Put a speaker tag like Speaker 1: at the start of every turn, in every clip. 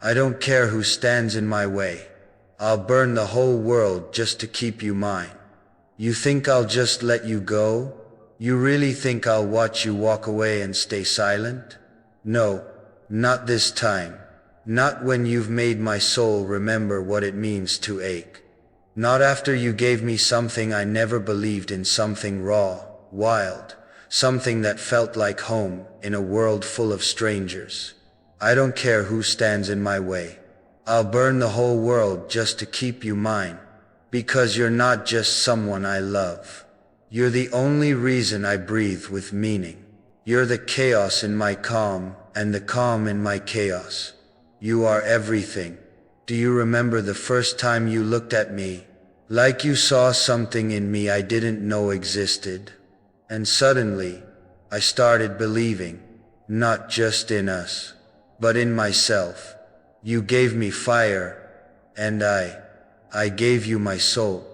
Speaker 1: I don't care who stands in my way. I'll burn the whole world just to keep you mine. You think I'll just let you go? You really think I'll watch you walk away and stay silent? No, not this time. Not when you've made my soul remember what it means to ache. Not after you gave me something I never believed in, something raw, wild, something that felt like home in a world full of strangers. I don't care who stands in my way. I'll burn the whole world just to keep you mine, because you're not just someone I love. You're the only reason I breathe with meaning. You're the chaos in my calm and the calm in my chaos. You are everything. Do you remember the first time you looked at me, like you saw something in me I didn't know existed? And suddenly, I started believing, not just in us, but in myself. You gave me fire, and I gave you my soul.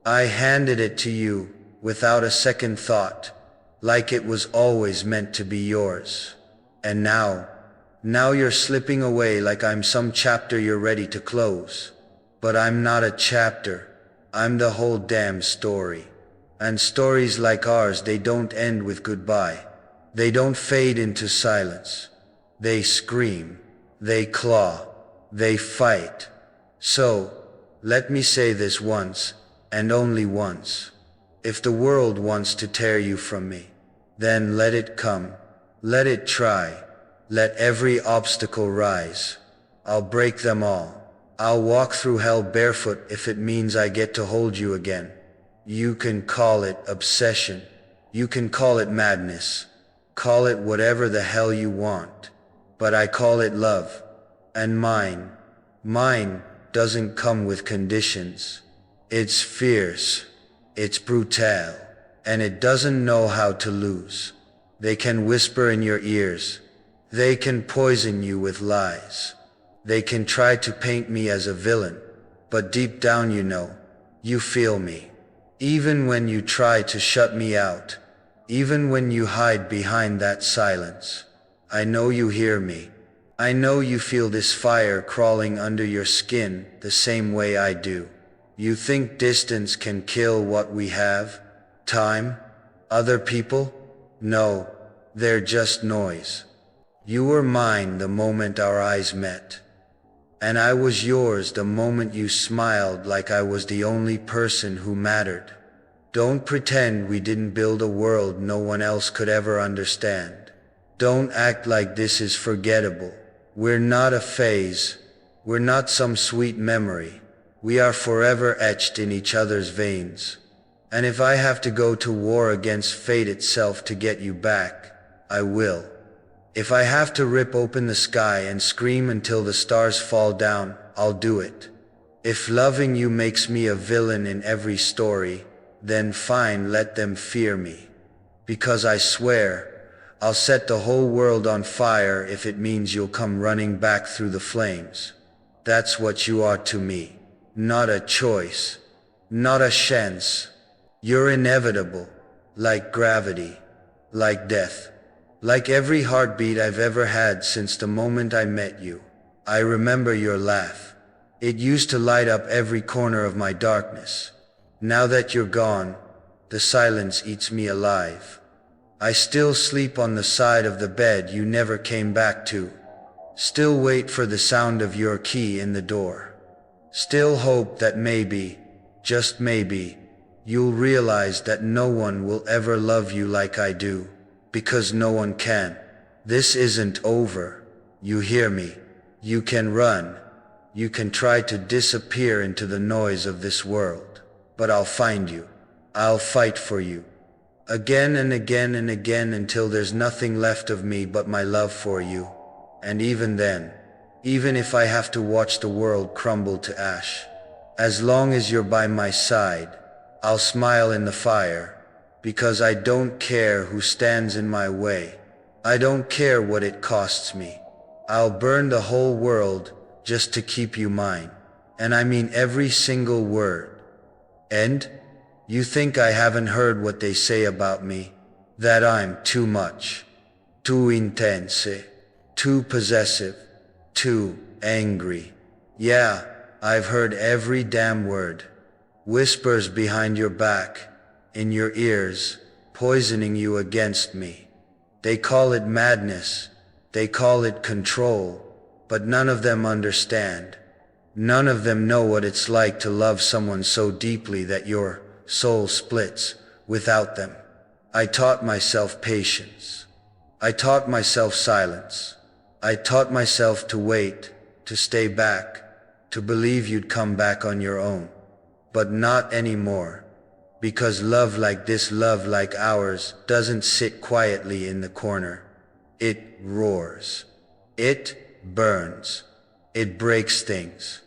Speaker 1: I handed it to you without a second thought, like it was always meant to be yours. And now you're slipping away like I'm some chapter you're ready to close. But I'm not a chapter, I'm the whole damn story. And stories like ours, they don't end with goodbye. They don't fade into silence. They scream, they claw, they fight. So, let me say this once, and only once. If the world wants to tear you from me, then let it come, let it try, let every obstacle rise. I'll break them all. I'll walk through hell barefoot if it means I get to hold you again. You can call it obsession, you can call it madness, call it whatever the hell you want, but I call it love. And mine doesn't come with conditions. It's fierce, it's brutal, and it doesn't know how to lose. They can whisper in your ears, they can poison you with lies. They can try to paint me as a villain, but deep down you feel me. Even when you try to shut me out, even when you hide behind that silence, I know you hear me. I know you feel this fire crawling under your skin the same way I do. You think distance can kill what we have? Time? Other people? No, they're just noise. You were mine the moment our eyes met. And I was yours the moment you smiled like I was the only person who mattered. Don't pretend we didn't build a world no one else could ever understand. Don't act like this is forgettable. We're not a phase. We're not some sweet memory. We are forever etched in each other's veins. And if I have to go to war against fate itself to get you back, I will. If I have to rip open the sky and scream until the stars fall down, I'll do it. If loving you makes me a villain in every story, then fine, let them fear me. Because I swear, I'll set the whole world on fire if it means you'll come running back through the flames. That's what you are to me. Not a choice. Not a chance. You're inevitable. Like gravity. Like death. Like every heartbeat I've ever had since the moment I met you. I remember your laugh. It used to light up every corner of my darkness. Now that you're gone, the silence eats me alive. I still sleep on the side of the bed you never came back to. Still wait for the sound of your key in the door. Still hope that maybe, just maybe, you'll realize that no one will ever love you like I do, because no one can. This isn't over. You hear me? You can run. You can try to disappear into the noise of this world. But I'll find you. I'll fight for you. Again and again and again until there's nothing left of me but my love for you. And even then, even if I have to watch the world crumble to ash, as long as you're by my side, I'll smile in the fire, because I don't care who stands in my way. I don't care what it costs me. I'll burn the whole world just to keep you mine. And I mean every single word. And you think I haven't heard what they say about me? That I'm too much, too intense, too possessive, too angry. Yeah, I've heard every damn word. Whispers behind your back, in your ears, poisoning you against me. They call it madness, they call it control, but none of them understand. None of them know what it's like to love someone so deeply that your soul splits without them. I taught myself patience. I taught myself silence. I taught myself to wait, to stay back, to believe you'd come back on your own. But not anymore. Because love like this, love like ours, doesn't sit quietly in the corner. It roars. It burns. It breaks things.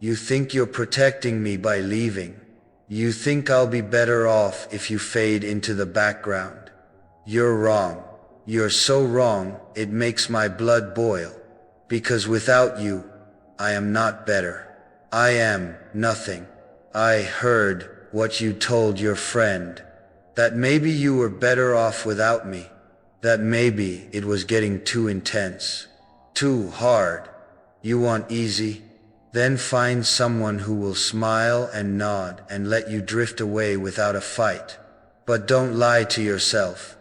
Speaker 1: You think you're protecting me by leaving. You think I'll be better off if you fade into the background. You're wrong. You're so wrong, it makes my blood boil. Because without you, I am not better. I am nothing. I heard what you told your friend. That maybe you were better off without me. That maybe it was getting too intense. Too hard. You want easy? Then find someone who will smile and nod and let you drift away without a fight. But don't lie to yourself.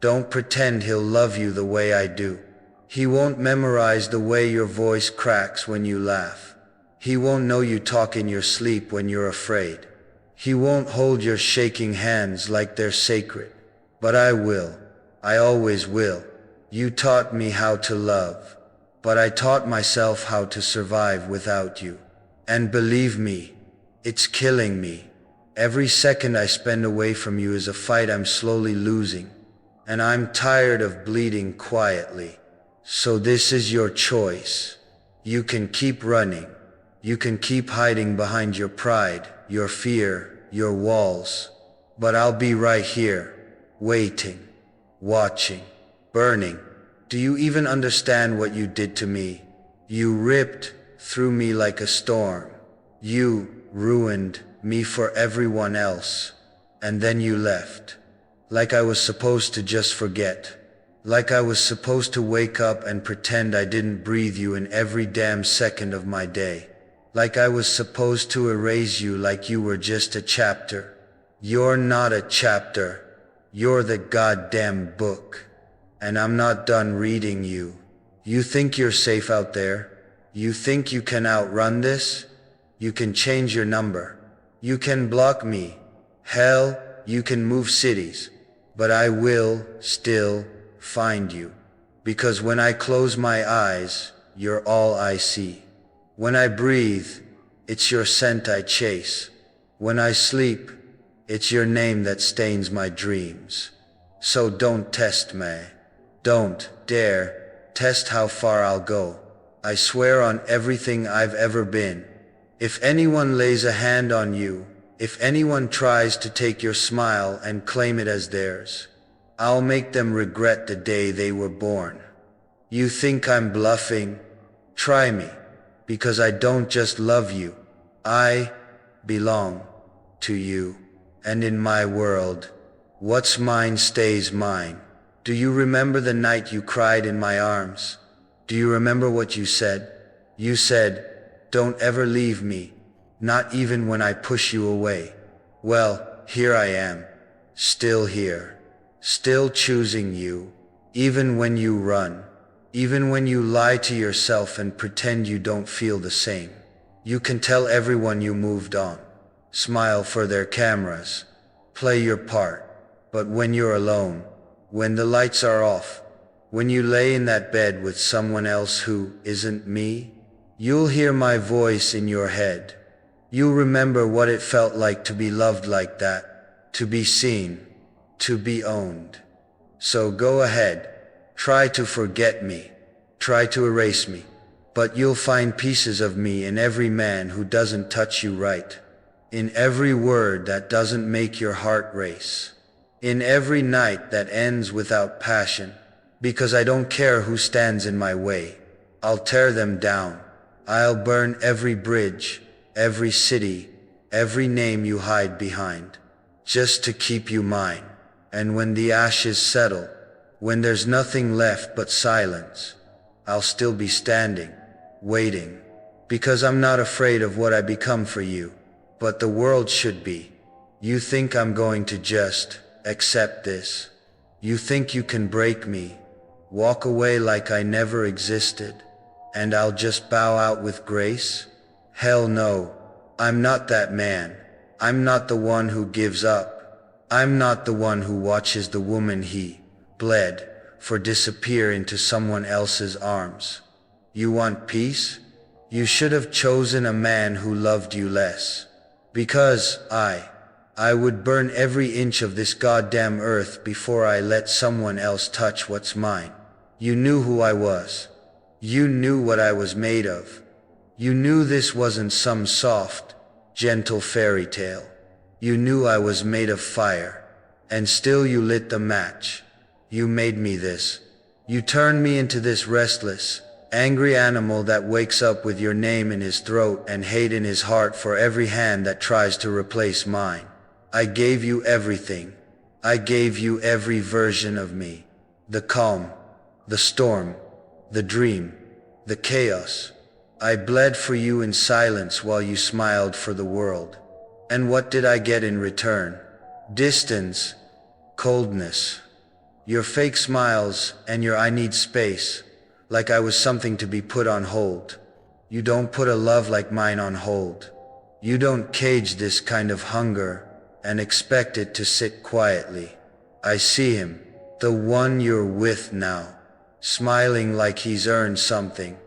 Speaker 1: Don't pretend he'll love you the way I do. He won't memorize the way your voice cracks when you laugh. He won't know you talk in your sleep when you're afraid. He won't hold your shaking hands like they're sacred. But I will. I always will. You taught me how to love. But I taught myself how to survive without you. And believe me, it's killing me. Every second I spend away from you is a fight I'm slowly losing. And I'm tired of bleeding quietly. So this is your choice. You can keep running. You can keep hiding behind your pride, your fear, your walls. But I'll be right here, waiting, watching, burning. Do you even understand what you did to me? You ripped through me like a storm. You ruined me for everyone else. And then you left. Like I was supposed to just forget. Like I was supposed to wake up and pretend I didn't breathe you in every damn second of my day. Like I was supposed to erase you like you were just a chapter. You're not a chapter. You're the goddamn book. And I'm not done reading you. You think you're safe out there? You think you can outrun this? You can change your number. You can block me. Hell, you can move cities. But I will still find you. Because when I close my eyes, you're all I see. When I breathe, it's your scent I chase. When I sleep, it's your name that stains my dreams. So don't test me. Don't dare test how far I'll go. I swear on everything I've ever been. If anyone lays a hand on you, if anyone tries to take your smile and claim it as theirs, I'll make them regret the day they were born. You think I'm bluffing? Try me, because I don't just love you. I belong to you. And in my world, what's mine stays mine. Do you remember the night you cried in my arms? Do you remember what you said? You said, "Don't ever leave me, not even when I push you away." Well, here I am, still here, still choosing you, even when you run, even when you lie to yourself and pretend you don't feel the same. You can tell everyone you moved on, smile for their cameras, play your part, but when you're alone, when the lights are off, when you lay in that bed with someone else who isn't me, you'll hear my voice in your head. You'll remember what it felt like to be loved like that, to be seen, to be owned. So go ahead, try to forget me, try to erase me, but you'll find pieces of me in every man who doesn't touch you right, in every word that doesn't make your heart race, in every night that ends without passion. Because I don't care who stands in my way. I'll tear them down. I'll burn every bridge, every city, every name you hide behind, just to keep you mine. And when the ashes settle, when there's nothing left but silence, I'll still be standing, waiting. Because I'm not afraid of what I become for you, but the world should be. You think I'm going to just accept this? You think you can break me, walk away like I never existed, and I'll just bow out with grace? Hell no, I'm not that man. I'm not the one who gives up. I'm not the one who watches the woman he bled for disappear into someone else's arms. You want peace? You should have chosen a man who loved you less. Because I would burn every inch of this goddamn earth before I let someone else touch what's mine. You knew who I was. You knew what I was made of. You knew this wasn't some soft, gentle fairy tale. You knew I was made of fire. And still you lit the match. You made me this. You turned me into this restless, angry animal that wakes up with your name in his throat and hate in his heart for every hand that tries to replace mine. I gave you everything. I gave you every version of me. The calm, the storm, the dream, the chaos. I bled for you in silence while you smiled for the world. And what did I get in return? Distance, coldness, your fake smiles and your I need space, like I was something to be put on hold. You don't put a love like mine on hold. You don't cage this kind of hunger and expect it to sit quietly. I see him, the one you're with now, smiling like he's earned something,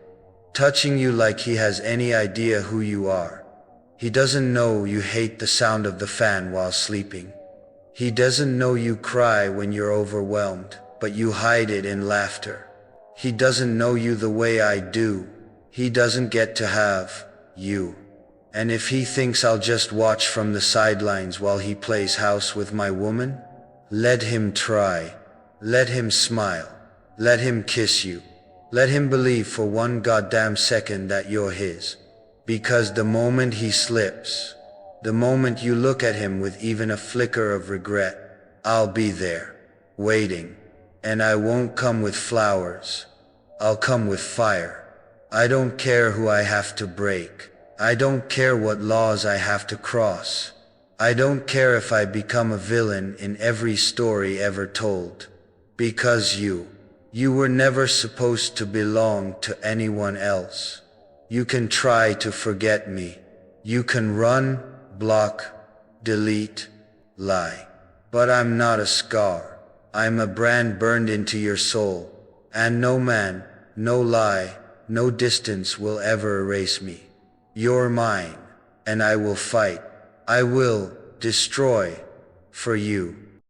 Speaker 1: touching you like he has any idea who you are. He doesn't know you hate the sound of the fan while sleeping. He doesn't know you cry when you're overwhelmed, but you hide it in laughter. He doesn't know you the way I do. He doesn't get to have you. And if he thinks I'll just watch from the sidelines while he plays house with my woman, let him try. Let him smile. Let him kiss you. Let him believe for one goddamn second that you're his. Because the moment he slips, the moment you look at him with even a flicker of regret, I'll be there, waiting. And I won't come with flowers. I'll come with fire. I don't care who I have to break. I don't care what laws I have to cross. I don't care if I become a villain in every story ever told. Because you were never supposed to belong to anyone else. You can try to forget me. You can run, block, delete, lie. But I'm not a scar. I'm a brand burned into your soul. And no man, no lie, no distance will ever erase me. You're mine, and I will fight. I will destroy for you.